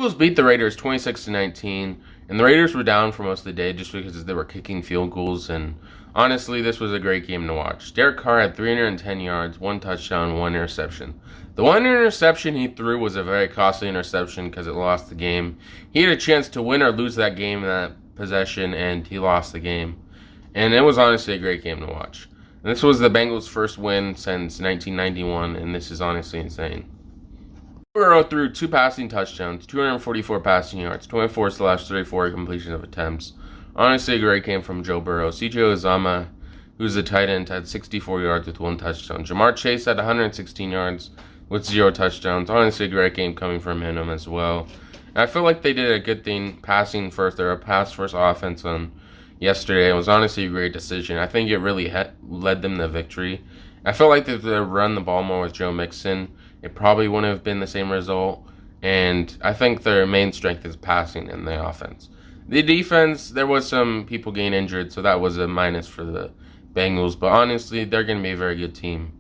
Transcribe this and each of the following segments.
Bengals beat the Raiders 26-19, and the Raiders were down for most of the day just because they were kicking field goals. And honestly, this was a great game to watch. Derek Carr had 310 yards, 1 touchdown, 1 interception. The 1 interception he threw was a very costly interception because it lost the game. He had a chance to win or lose that game in that possession, and he lost the game. And it was honestly a great game to watch. And this was the Bengals' first win since 1991, and this is honestly insane. Burrow threw 2 passing touchdowns, 244 passing yards, 24/34 completion of attempts. Honestly, a great game from Joe Burrow. C.J. Uzomah, who's a tight end, had 64 yards with 1 touchdown. Jamar Chase had 116 yards with 0 touchdowns. Honestly, a great game coming from him as well. And I feel like they did a good thing passing first. They're a pass-first offense on yesterday. It was honestly a great decision. I think it really led them to victory. I feel like if they run the ball more with Joe Mixon, it probably wouldn't have been the same result. And I think their main strength is passing in the offense. The defense, there was some people getting injured, so that was a minus for the Bengals. But honestly, they're going to be a very good team.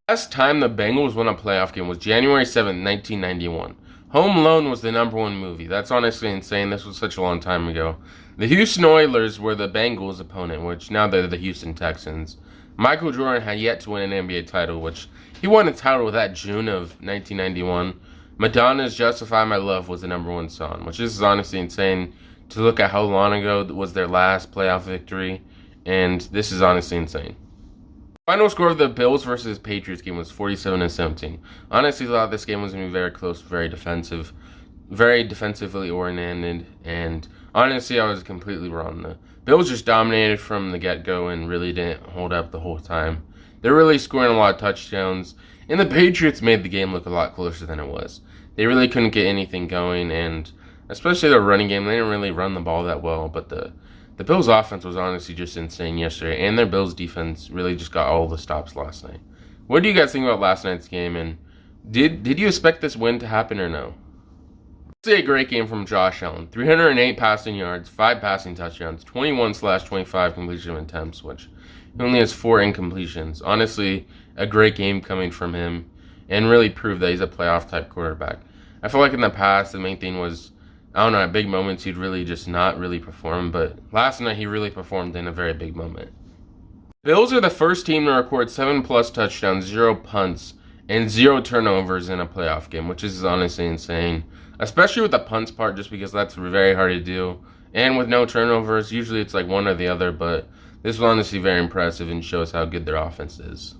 Last time the Bengals won a playoff game was January 7th, 1991. Home Alone was the #1 movie. That's honestly insane. This was such a long time ago. The Houston Oilers were the Bengals' opponent, which now they're the Houston Texans. Michael Jordan had yet to win an NBA title, which he won a title that June of 1991. Madonna's Justify My Love was the #1 song, which is honestly insane to look at how long ago was their last playoff victory, and this is honestly insane. Final score of the Bills versus Patriots game was 47-17. Honestly, thought this game was going to be very close, very defensive, very defensively oriented, and honestly, I was completely wrong. The Bills just dominated from the get-go and really didn't hold up the whole time. They're really scoring a lot of touchdowns, and the Patriots made the game look a lot closer than it was. They really couldn't get anything going, and especially the running game, they didn't really run the ball that well, but the Bills' offense was honestly just insane yesterday, and their Bills' defense really just got all the stops last night. What do you guys think about last night's game, and did you expect this win to happen or no? A great game from Josh Allen. 308 passing yards, 5 passing touchdowns, 21/25 completion of attempts, which he only has 4 incompletions. Honestly, a great game coming from him and really proved that he's a playoff-type quarterback. I feel like in the past, the main thing was, I don't know, at big moments, he'd really just not really perform, but last night he really performed in a very big moment. Bills are the first team to record 7+ touchdowns, 0 punts, and 0 turnovers in a playoff game, which is honestly insane. Especially with the punts part, just because that's very hard to do. And with no turnovers, usually it's like one or the other, but this was honestly very impressive and shows how good their offense is.